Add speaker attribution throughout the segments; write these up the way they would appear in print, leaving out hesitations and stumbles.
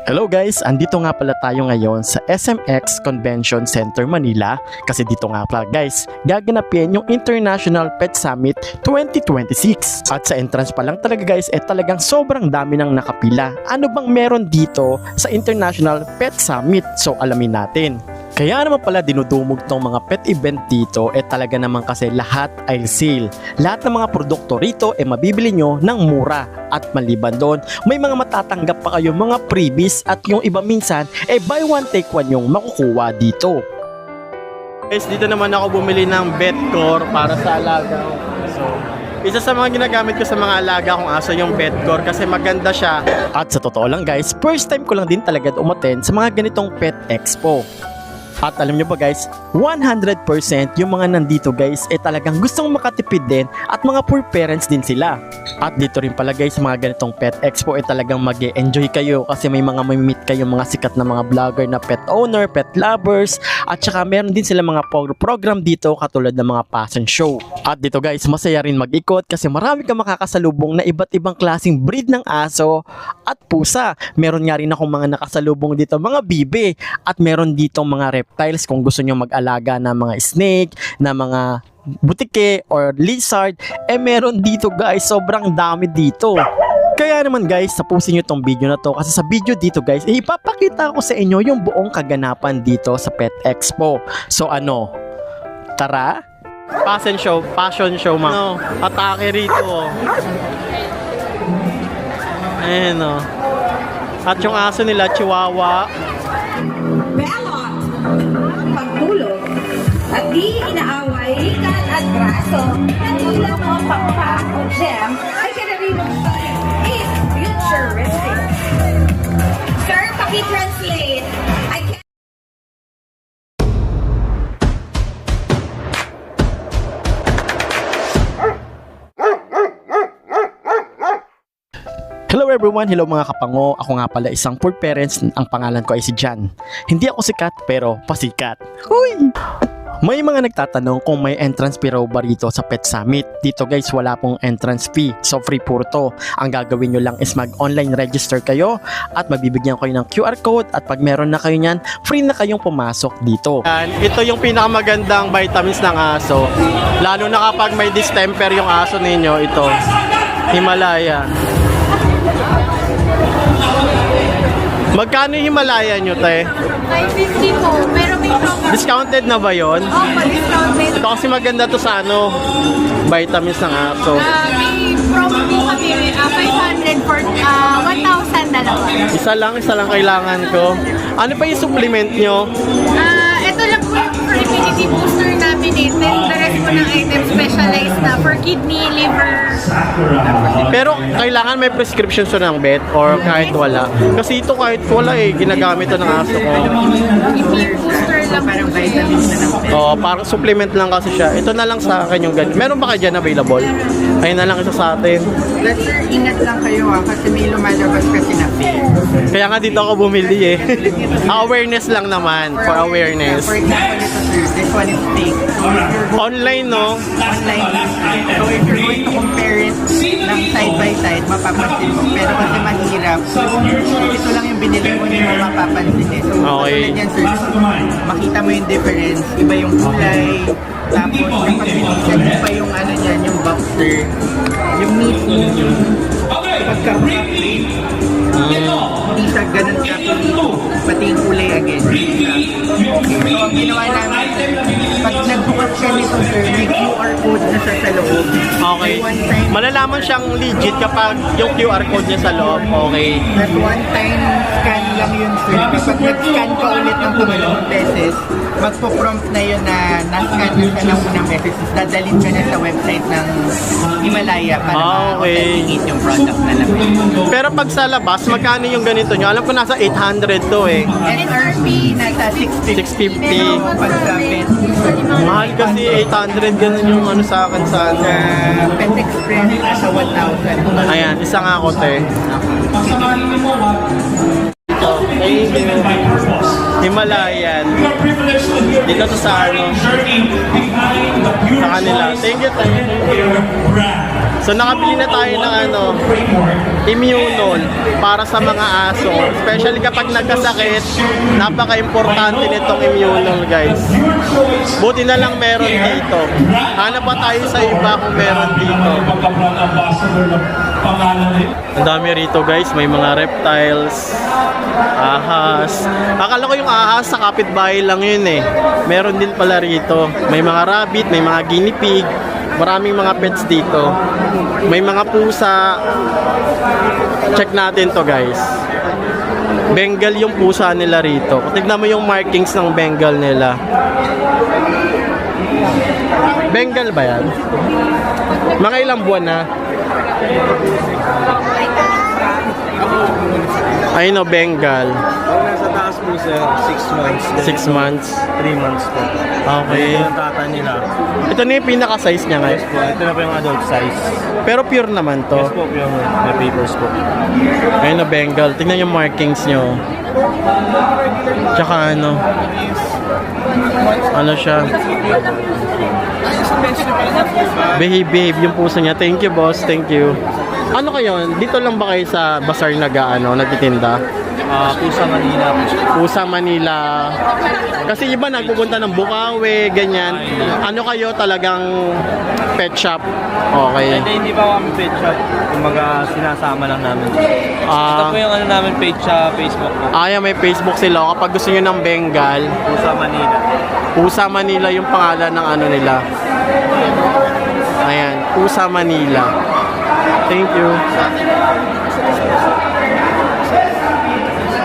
Speaker 1: Hello guys, andito nga pala tayo ngayon sa SMX Convention Center Manila kasi dito nga pala guys, gaganapin yung International Pet Summit 2026. At sa entrance pa lang talaga guys, talagang sobrang dami nang nakapila. Ano bang meron dito sa International Pet Summit? So alamin natin. Kaya naman pala dinudumog tong mga pet event dito talaga naman kasi lahat ay sale. Lahat ng mga produkto rito mabibili nyo ng mura. At maliban doon, may mga matatanggap pa kayo mga freebies at yung iba minsan buy one take one yung makukuha dito. Guys, dito naman ako bumili ng Betcore para sa alaga ko. So, isa sa mga ginagamit ko sa mga alaga kong aso yung Betcore kasi maganda siya. At sa totoo lang guys, first time ko lang din talaga umattend sa mga ganitong pet expo. At alam nyo ba guys, 100% yung mga nandito guys talagang gustong makatipid din at mga poor parents din sila. At dito rin pala guys, mga ganitong pet expo talagang mag-e-enjoy kayo kasi may mga may-meet kayo mga sikat na mga vlogger na pet owner, pet lovers, at saka meron din sila mga program dito katulad ng mga passion show. At dito guys, masaya rin mag-ikot kasi marami kang makakasalubong na iba't ibang klaseng breed ng aso at pusa. Meron nga rin akong mga nakasalubong dito mga bibe at meron dito mga reptiles kung gusto nyo mag-alaga na mga snake, na mga butike or lizard, meron dito guys, sobrang dami dito. Kaya naman guys, tapusin nyo tong video na to kasi sa video dito guys, ipapakita ko sa inyo yung buong kaganapan dito sa Pet Expo. So ano, tara? Passion show mga atake rito. Ayan o. At yung aso nila, chihuahua.
Speaker 2: Belot, pagtulog, at di inaaway, ikan at braso. Nagula mo ang pakpa o gem, ay kanarinong is futuristic. Sir, paki-translate. I can't...
Speaker 1: Hello everyone, hello mga kapango. Ako nga pala isang poor parents, ang pangalan ko ay si Jan. Hindi ako sikat pero pasikat. Huy! May mga nagtatanong kung may entrance fee raw ba rito sa Pet Summit. Dito guys, wala pong entrance fee. So free puro to. Ang gagawin nyo lang is mag-online register kayo at mabibigyan kayo ng QR code at pag meron na kayo nyan, free na kayong pumasok dito. Ito yung pinakamagandang vitamins ng aso. Lalo na kapag may distemper yung aso ninyo, ito. Himalaya. Magkano yung Himalaya nyo, te?
Speaker 3: 550 po, pero may promo.
Speaker 1: Discounted na ba yon?
Speaker 3: Opo, discounted.
Speaker 1: Ito kasi maganda to sa ano, vitamins ng aso.
Speaker 3: May promo po kami, 500 for 1,000 dalawa.
Speaker 1: Isa lang kailangan ko. Ano pa yung supplement nyo?
Speaker 3: Ito lang po yung for immunity booster namin Then the rest po ng items specialized na for kidney, liver.
Speaker 1: Pero kailangan may prescription so ng vet or kahit wala. Kasi ito kahit wala ginagamit to ng aso ko.
Speaker 3: Immune booster lang po vitamins na ng
Speaker 1: Oh, parang supplement lang kasi siya. Ito na lang sa akin yung ganyan. Meron ba kayo dyan available? Ayun na lang isa sa atin.
Speaker 4: But sir, ingat lang kayo kasi may lumalabas kasi na fake.
Speaker 1: Kaya nga dito ako bumili Awareness lang naman. For awareness.
Speaker 4: For example, ito sir, this one is fake. So if you're
Speaker 1: Online, no?
Speaker 4: online, so if you're going to compare it ng side by side, mapapansin mo. Pero kasi mahirap. Ito lang yung binili mo, hindi mo mapapansin eh. So,
Speaker 1: Okay.
Speaker 4: katulad yan sir, makita mo yung difference. Iba yung kulay. Tapos, kapag binilisan, iba yung ano dyan, yung boxer. Yung mismo, pagka-plate, hindi siya ganun ka-plate. Pati yung kulay again. So, ang ginawa namin, pag nagbukas siya nito sir, may QR code na siya sa loob.
Speaker 1: Okay.
Speaker 4: One time,
Speaker 1: Malalaman siyang legit kapag yung QR code niya sa loob. Okay.
Speaker 4: that one time scan lang yun sir. Kapag nag-scan ka ulit ng pangalawang beses, magpo-prompt na yun na na-scan na siya ng unang beses. Dadalhin ka na sa website ng Himalaya para ma-authenticate yung product na lang.
Speaker 1: Pero pag sa labas, magkano yung ganito nyo? Alam ko nasa 800 to
Speaker 4: NRP nasa 650.
Speaker 1: 650.
Speaker 4: Pagka-pet.
Speaker 1: Mahal kasi 800 ganun yung ano sa akin sa ano.
Speaker 4: Pet Express nasa 1,000.
Speaker 1: Ayan, isa nga ako te. Ito, thank you. Himalayan. Dito to sa ano. sa kanila. Thank you. So nakabili na tayo ng Immunol para sa mga aso. Especially kapag nagkasakit, napaka-importante nitong Immunol, guys. Buti na lang meron dito. Hanap pa tayo sa iba kung meron dito. Ang dami rito, guys. May mga reptiles, ahas. Akala ko yung ahas sa kapitbahay lang yun eh. Meron din pala rito. May mga rabbit, may mga guinea pig. Maraming mga pets dito. May mga pusa. Check natin to, guys. Bengal yung pusa nila rito. Tignan mo yung markings ng Bengal nila. Bengal ba yan? Mga ilang buwan na? Ayun o, Bengal.
Speaker 5: Nasa taas po sir, 6 months.
Speaker 1: 6 months.
Speaker 5: 3 months po.
Speaker 1: Okay.
Speaker 5: Ito yung tata nila.
Speaker 1: Ito na yung pinaka-size niya ngayon.
Speaker 5: Yes po, ito na po yung adult size.
Speaker 1: Pero pure naman to.
Speaker 5: Yes po, yung may papers po.
Speaker 1: Ayun o, Bengal. Tingnan yung markings nyo. Tsaka ano siya. Behave yung puso niya. Thank you, boss. Thank you. Ano kayo? Dito lang ba kayo sa bazaar nagtitinda?
Speaker 5: Pusa Manila po.
Speaker 1: Pusa Manila. Kasi iba nagpupunta ng Bukawi, ganyan. Ano kayo talagang pet shop? Okay.
Speaker 5: Hindi pa kami page shop. Kumbaga sinasama lang namin. Ito po yung namin page sa Facebook po.
Speaker 1: May Facebook sila. Kapag gusto nyo ng Bengal,
Speaker 5: Pusa Manila.
Speaker 1: Pusa Manila yung pangalan ng nila. Ayan, Pusa Manila. Thank you.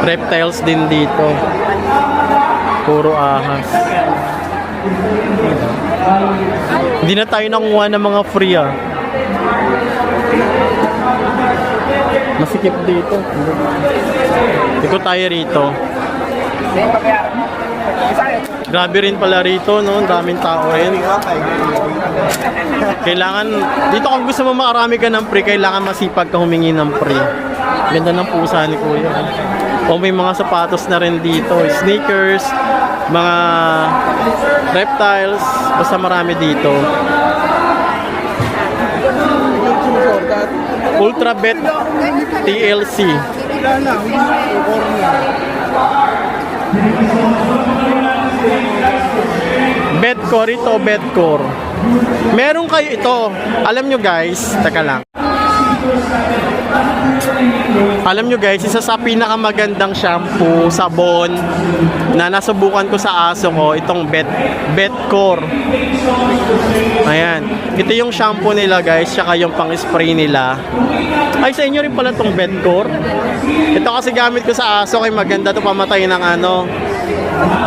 Speaker 1: Reptiles din dito. Puro ahas. Hindi na tayo nakuha ng mga free Masikip dito. Ikot tayo rito. Grabe rin pala rito, no? Ang daming tao rin. Kailangan, dito kung gusto mo makarami ka ng free, kailangan masipag ka humingi ng free. Ganda ng pusa ni Kuya. O may mga sapatos na rin dito. Sneakers, mga reptiles, basta marami dito. Ultra Bet TLC. Bedcore ito, Bedcore. Meron kayo ito. Alam nyo guys, teka lang. Alam nyo guys, isa sa pinakamagandang shampoo, sabon na nasubukan ko sa aso ko, itong Bedcore. Ayan. Ito yung shampoo nila guys, tsaka yung pang-spray nila. Ay, sa inyo rin pala itong Bedcore. Ito kasi gamit ko sa aso, kay maganda to, pamatay ng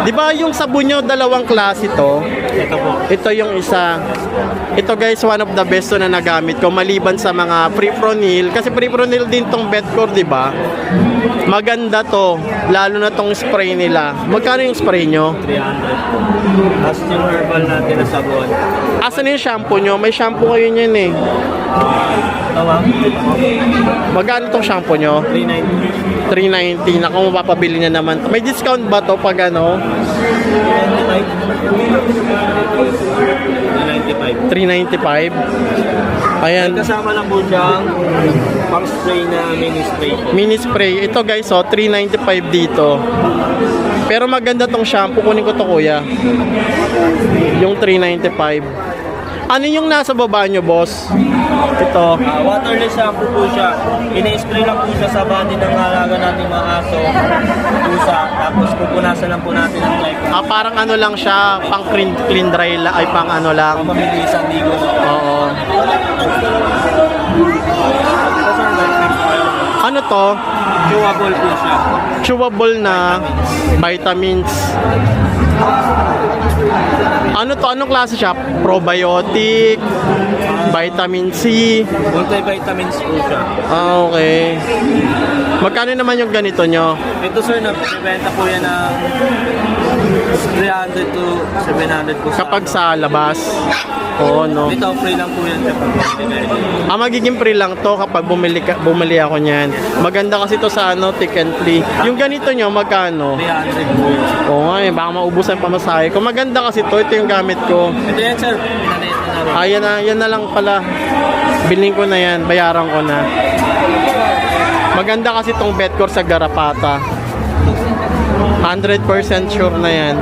Speaker 1: Di ba yung sabon nyo, dalawang klase to?
Speaker 5: Ito po.
Speaker 1: Ito yung isa. Ito guys, one of the best to na nagamit ko maliban sa mga Prepronil. Kasi Prepronil din tong Bedcore, di ba? Maganda to, lalo na tong spray nila. Magkano yung spray nyo?
Speaker 5: 300 po. Tapos yung herbal natin na sabon.
Speaker 1: Asan yung shampoo nyo? May shampoo kayo niyan eh.
Speaker 5: Tawag?
Speaker 1: Magkano tong shampoo nyo?
Speaker 5: 390.
Speaker 1: 390 na kung mapapabili na naman. May discount ba to pag
Speaker 5: 395.
Speaker 1: 395? Ayan.
Speaker 5: Kasama lang po siyang pang spray na mini spray po.
Speaker 1: Mini spray. Ito guys, 395 dito. Pero maganda tong shampoo. Kunin ko to kuya. Yung 395. Ano yung nasa baba nyo, boss? Ito.
Speaker 5: Waterless shampoo po siya. Ina-spray lang po siya sa body ng alaga nating mga aso. Pusa. Tapos pupunasan lang po natin ng glycol.
Speaker 1: Parang lang siya, pang clean dry lang, ay pang lang.
Speaker 5: Mabilisan ligo.
Speaker 1: Oo. Ano to?
Speaker 5: Chewable po siya.
Speaker 1: Chewable na vitamins. Ano to? Anong klase siya? Probiotic, vitamin C.
Speaker 5: Multivitamins po siya.
Speaker 1: Okay. Magkano naman yung ganito nyo?
Speaker 5: Ito sir, nabibenta po yan ng 300 to 700 po
Speaker 1: Kapag sa labas? Oo, no?
Speaker 5: Ito, free lang po yan kapag
Speaker 1: Magiging free lang to kapag bumili ako niyan. Maganda kasi to sa Tick and Flea. Yung ganito nyo, magkano?
Speaker 5: 300 po yan.
Speaker 1: Oo nga, baka maubusan pamasahe. Kung maganda maganda kasi to. Ito yung gamit ko.
Speaker 5: Ito yan, sir. Pinanayos na namin.
Speaker 1: Ayan na, yan na lang pala. Bilhin ko na yan, bayaran ko na. Maganda kasi tong Betcor sa Garapata. 100% sure na yan.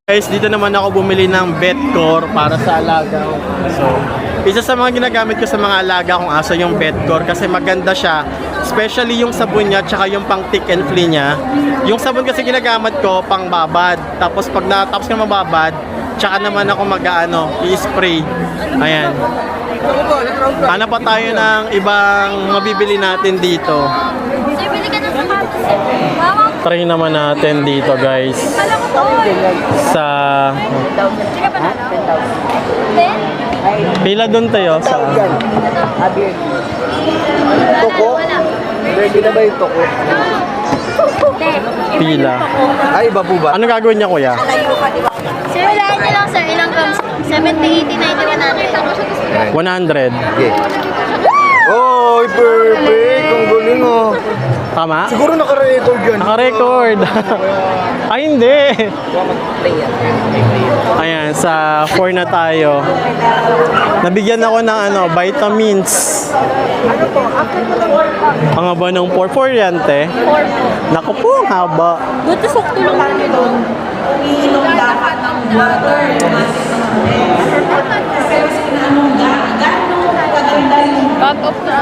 Speaker 1: Guys, dito naman ako bumili ng Betcor para sa alaga kong aso. Isa sa mga ginagamit ko sa mga alaga kong aso yung Betcor kasi maganda siya. Especially yung sabon niya tsaka yung pang tick and flea niya. Yung sabon kasi ginagamit ko pang babad. Tapos pag natapos ka mababad, tsaka naman ako i-spray. Ayan. Ano pa tayo ng ibang mabibili natin dito?
Speaker 3: Bili ka ng sapatos. Mama,
Speaker 1: Try naman natin dito guys.
Speaker 3: kala ko to.
Speaker 1: Sa...
Speaker 3: Sige pa na. 10?
Speaker 1: Pila doon tayo? Sa...
Speaker 3: Toko?
Speaker 4: Ready na ba yung toko?
Speaker 1: Pila.
Speaker 4: Ay, iba po ba?
Speaker 1: Ano gagawin niya kuya?
Speaker 3: Sir, hulaan niyo lang sir. Ilang grams? 70, 80, 90, 100.
Speaker 1: 100.
Speaker 4: Okay. Oh, perfect! Ang galing oh.
Speaker 1: Tama?
Speaker 4: Siguro naka-record yan.
Speaker 1: Naka-record. Ay, hindi. Ayan, sa 4 na tayo. Nabigyan ako ng vitamins. Ang haba ng 4 yan, te.
Speaker 3: 4
Speaker 1: Naku po, ang haba.
Speaker 3: Buti sakto lang kami doon. Back up na.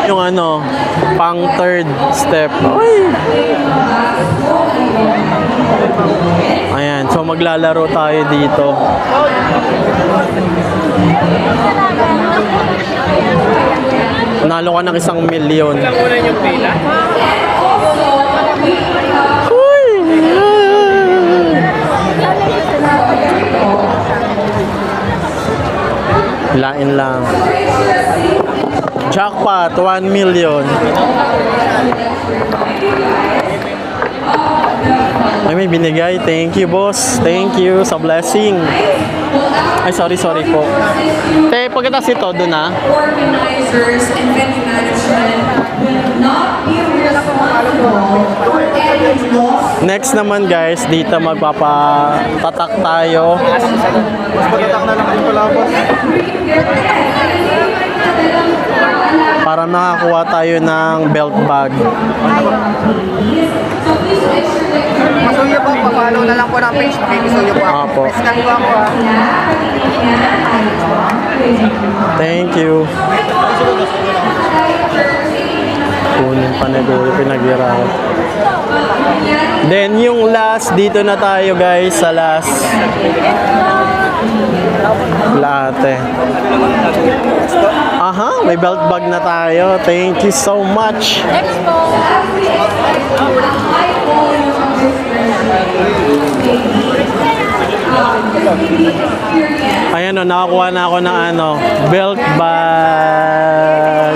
Speaker 1: Yung pang third step. Uy! Ayan, so maglalaro tayo dito. Nalo ka ng 1 milyon.
Speaker 5: Ilang muna yung pila?
Speaker 1: Uy! Lain lang. Jackpot, 1 million. Ay, may binigay. Thank you, boss. Thank you sa blessing. Ay, sorry po. Te, pagkatapos ito, doon na.
Speaker 6: Organizers and venue management will not be responsible for any loss.
Speaker 1: Next naman, guys, dito magpapatatak tayo.
Speaker 4: Pagkatak na lang din pala ako.
Speaker 1: Para makakuha tayo ng belt bag.
Speaker 4: Masuyo po, papalo na lang po ng page. Masuyo po ako.
Speaker 1: Apo.
Speaker 4: Scan po ako ah.
Speaker 1: Thank you. Kunin pa na doon, pinaghirapan. Then yung last, dito na tayo guys sa last. Latte. Aha, may belt bag na tayo. Thank you so much.
Speaker 3: Next po.
Speaker 1: Ayan nakakuha na ako ng belt bag.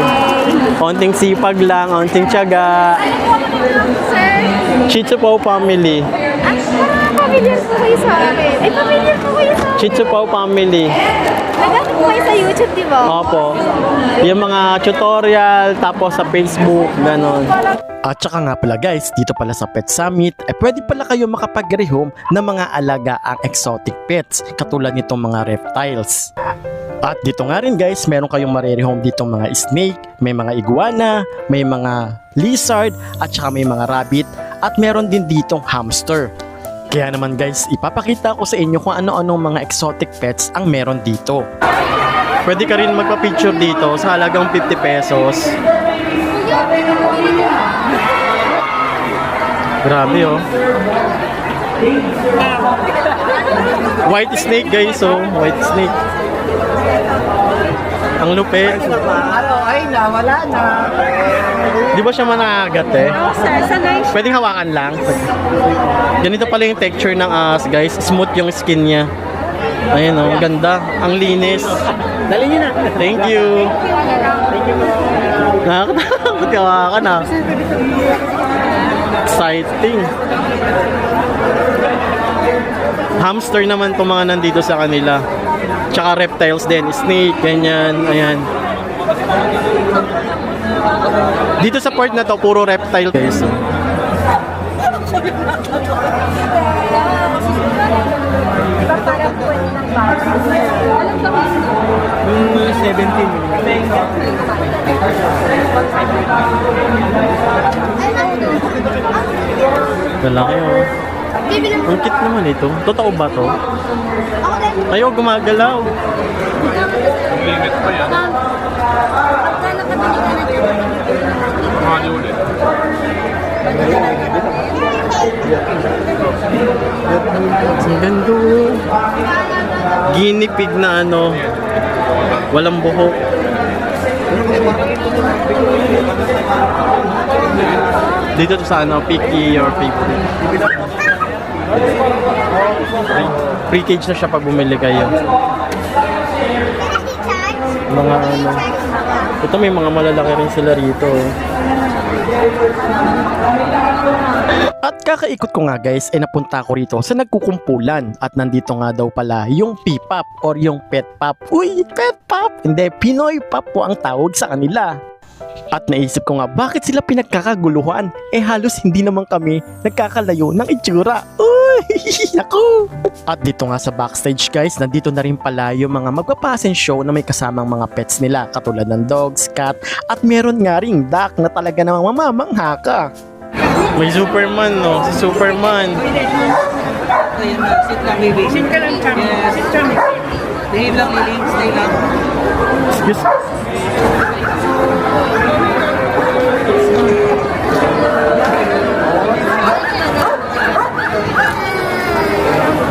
Speaker 1: Onting sipag lang, onting tiyaga.
Speaker 3: Sir,
Speaker 1: Chicho Pau family.
Speaker 3: familiar po kayo sa amin. Ay, familiar po kayo sa amin.
Speaker 1: Chicho Pau family.
Speaker 3: Nagano po kayo sa YouTube, di ba?
Speaker 1: Opo. Yung mga tutorial, tapos sa Facebook, ganon. At saka nga pala guys, dito pala sa Pet Summit, pwede pala kayo makapag-rehome ng mga alagaang exotic pets, katulad nitong mga reptiles. At dito nga rin guys, meron kayong marerehome ditong mga snake, may mga iguana, may mga lizard, at saka may mga rabbit, at meron din ditong hamster. Kaya naman guys, ipapakita ko sa inyo kung ano-anong mga exotic pets ang meron dito. Pwede ka rin magpa-picture dito sa halagang 50 pesos. Grabe oh. White snake guys oh, white snake. Ang lupit.
Speaker 4: Ay, nawala na.
Speaker 1: Di ba siya manangagat eh?
Speaker 3: Sir, sanay siya.
Speaker 1: Pwedeng hawakan lang. Ganito pala yung texture ng ahas guys. Smooth yung skin niya. Ayan oh, ganda. Ang linis.
Speaker 4: Dali nyo na.
Speaker 1: Thank you. Nakakatakot ka hawakan ah. Exciting. Hamster naman itong mga nandito sa kanila. Tsaka reptiles din. Snake, ganyan. Ayan. Dito sa part na to, puro reptile guys.
Speaker 5: Yung 17.
Speaker 1: Lalaki oh. Ang cute naman ito. Totoo ba to? Ayaw gumagalaw. Ang ganda oh. Guinea pig na ano. Walang buhok. Dito to sa ano, picky your favorite. Free cage na siya pag bumili kayo. Mga ano. Ito may mga malalaki rin sila rito. At kakaikot ko nga guys ay napunta ko rito sa nagkukumpulan at nandito nga daw pala yung P-Pop or yung Pet Pop. Uy, Pet Pop! Hindi, Pinoy Pop po ang tawag sa kanila. At naisip ko nga bakit sila pinagkakaguluhan eh halos hindi naman kami nagkakalayo ng itsura. Uy, ako! At dito nga sa backstage guys, nandito na rin pala yung mga magpapasen show na may kasamang mga pets nila katulad ng dogs, cat at meron nga ring duck na talaga namang mamamangha ka. May Superman no, si Superman.
Speaker 4: Sit lang, baby. Sit ka lang, Chami. Sit, Chami. Behave lang, Lily. Stay lang.
Speaker 1: Excuse.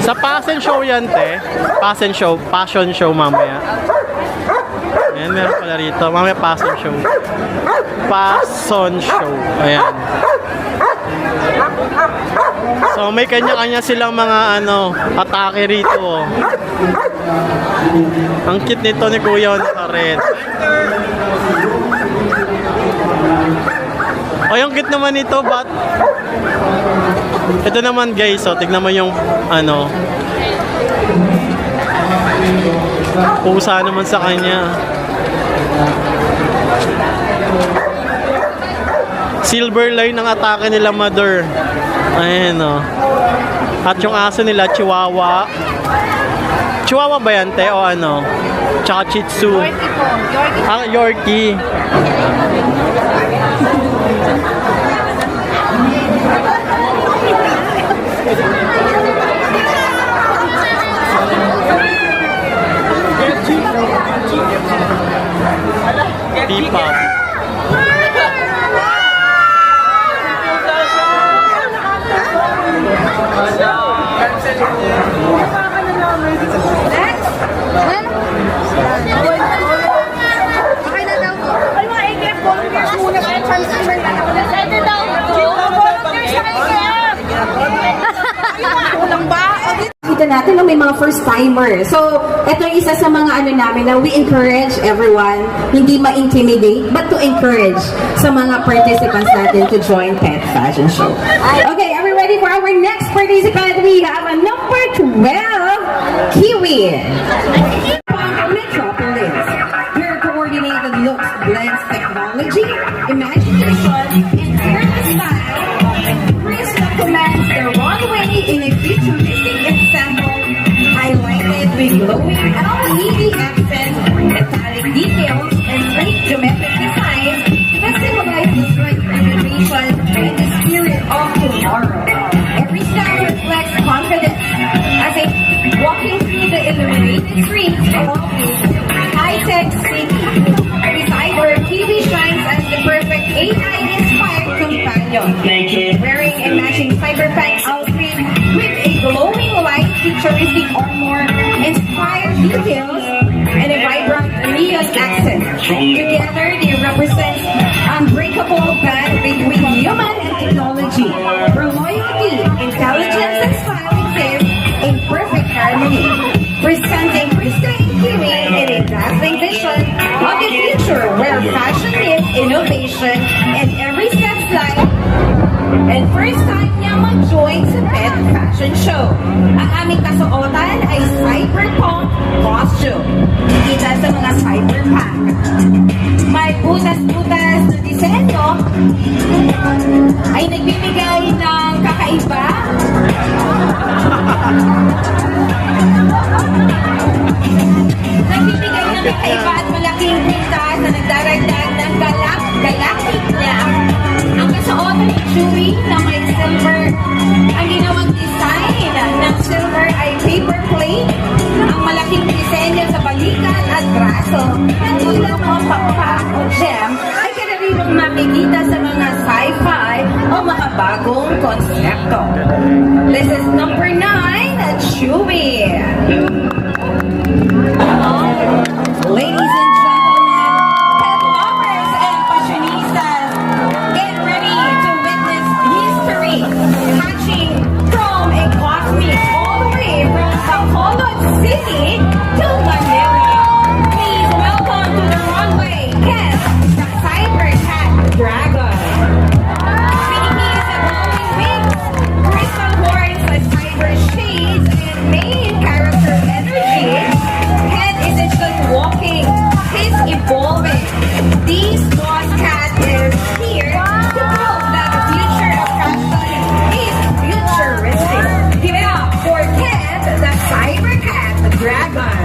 Speaker 1: Sa passion show yan, te. Passion show mamaya. Ayan, meron pala rito. Mamaya passion show. Passion show. Ayan. So may kanya-kanya silang mga ano, atake rito. Oh. Ang cute nito ni Kuya Nazaret. O yung cute naman nito, but ito naman guys, so tignan mo yung ano, pusa naman sa kanya. Silver line ang atake nila, mother. Ayan o. At yung aso nila, Chihuahua. Chihuahua ba yan, te? O ano? Tsaka Shih Tzu.
Speaker 3: Yorkie po. Yorkie.
Speaker 1: Ah, Yorkie. P-Pop.
Speaker 3: Okay na daw po. Ay, mga AKF volunteers muna kayo. Transfer na ako na. Pwede daw po. Volunteers na AKF. Kulang ba?
Speaker 2: Kita natin no, may mga first timer. So, ito yung isa sa mga ano namin na we encourage everyone, hindi ma-intimidate, but to encourage sa mga participants natin to join Pet Fashion Show. Okay, are we ready for our next participant? We have a number 12, Kiwi. Metropolis. Their coordinated looks blends technology, imagination, and urban style. Chris commands the runway in a futuristic ensemble, highlighted with glowing LED accents, metallic details, and sleek geometric designs that symbolize the strength, innovation, and the spirit of tomorrow. Every style reflects confidence as they walking through the illuminated streets along this high-tech city. Beside her, Kiwi shines as the perfect AI-inspired companion. Wearing a matching cyberpunk outfit with a glowing light futuristic armor, inspired details, and a vibrant neon accent. Together, they represent unbreakable bond between human and technology, where loyalty, intelligence, and style exist in perfect harmony, presenting Krista and Kiwi in a dazzling vision of the future where fashion meets innovation and every step's life. And first time niya mag-join sa Pet Fashion Show. Ang aming kasuotan ay cyberpunk costume. Kita sa mga cyberpunk. May butas-butas na disenyo ay nagbibigay ng iba? Nagbibigay ng kakaiba at malaking pintas na nagdaragdag ng galactic niya. Ang kasuotan ni Chewie na may silver. Ang ginawang design ng silver ay paper plate. Ang malaking disenyo sa balikat at braso na tulang mga pakpak o gem ay karaniwang makikita sa mga sci-fi o makabagong konsepto. This is number 9, Chewie. Ladies and gentlemen, pet lovers and fashionistas, get ready to witness history hatching from a cosmic all the way from Bacolod City to Manila. Please welcome to the runway, Ken, the Cyber Cat Dragon. Piniki sa glowing wings, crystal horns as cyber shades, and main character energy. Ken isn't just walking, he's evolving. This boss cat is here to prove that the future of fashion is futuristic. Give it up for Ken, the Cyber Cat Dragon.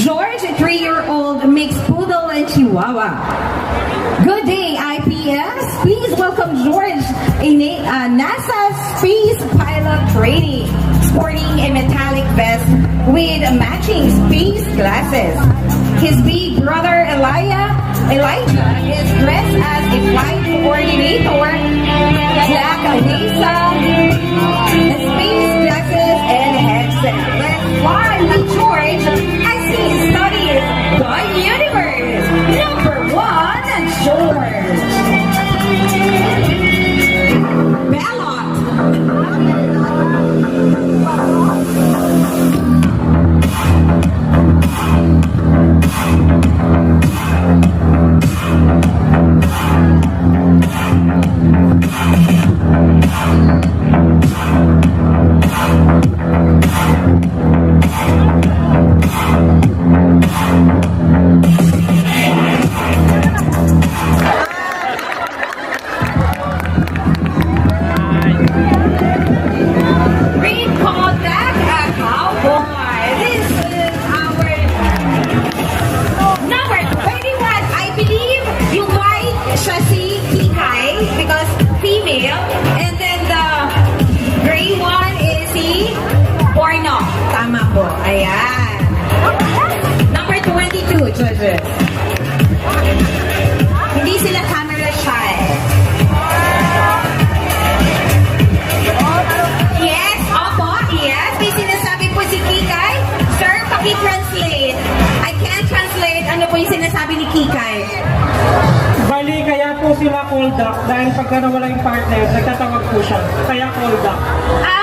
Speaker 2: George, a 3-year-old mixed poodle and chihuahua. Good day, IPS. Please welcome George, a NASA space pilot trainee, sporting a metallic vest with matching space glasses. His big brother Elijah is dressed as a flight coordinator, black NASA, space glasses, and headset. Let's fly with George as he studies the universe. Number 1, George. Ballot. Read Kodak a cowboy. This is our number 21. I believe you white siya si Kikai because female. And then the gray one is si Porno. Tama po. Ayan. Number 22, judges. Hindi sila camera shy. Yes, opo, yes. May sinasabi po si Kikay. Sir, paki-translate. I can't translate. Ano po yung sinasabi ni Kikay?
Speaker 7: Bali, kaya po sila call duck dahil pagka nawala yung partner, nagtatawag po siya. Kaya call duck.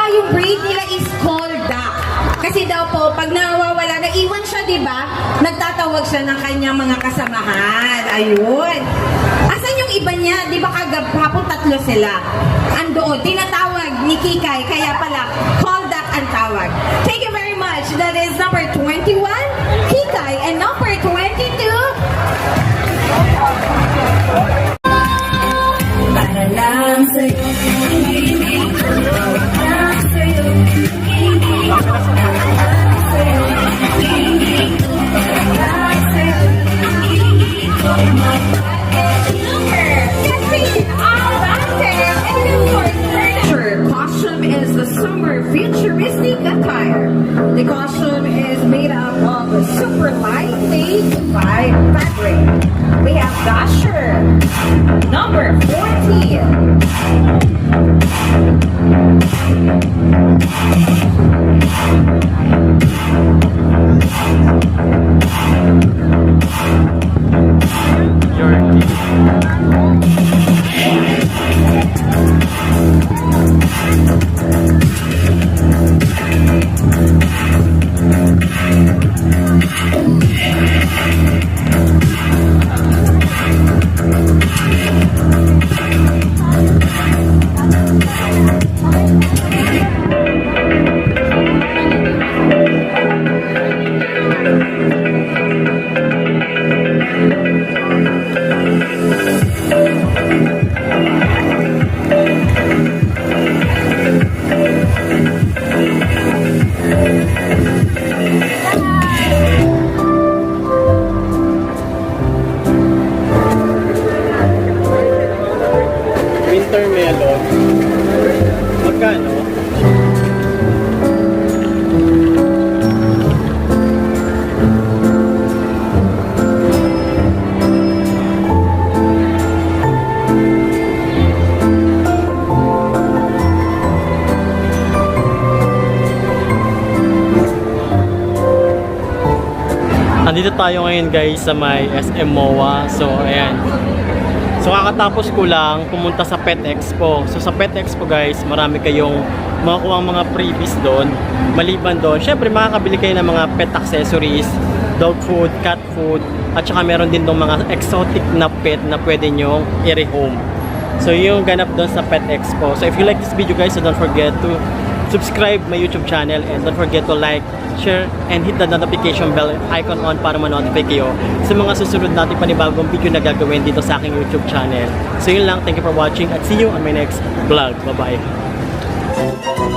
Speaker 2: Yung breed nila is called duck. Kasi daw po, pag nawawala, naiwan siya, di ba? Nagtatawag siya ng kanyang mga kasamahan. Ayun. Asan yung iba niya? Di ba kagapon 3 sila? Andoon, tinatawag ni Kikay, kaya pala, call duck ang tawag. Thank you very much. That is number 21, Kikay, and number 22, para lang sa'yo. Costume is the summer futuristic attire. The costume is made up of a super lightweight fabric. We have Dasher, number 14.
Speaker 1: Your watermelon. Magkano? Andito tayo ngayon guys sa may SM MOA. So ayan. So kakatapos ko lang pumunta sa Pet Expo. So sa Pet Expo guys, marami kayong makukuha mga freebies doon. Maliban doon, syempre makakabili kayo ng mga pet accessories, dog food, cat food, at saka meron din dong mga exotic na pet na pwede nyo i-rehome. So yung ganap doon sa Pet Expo. So if you like this video guys, so don't forget to subscribe my YouTube channel and don't forget to like, share, and hit the notification bell icon on para ma-notify kayo sa mga susunod natin panibagong video na gagawin dito sa aking YouTube channel. So yun lang, thank you for watching at see you on my next vlog. Bye-bye!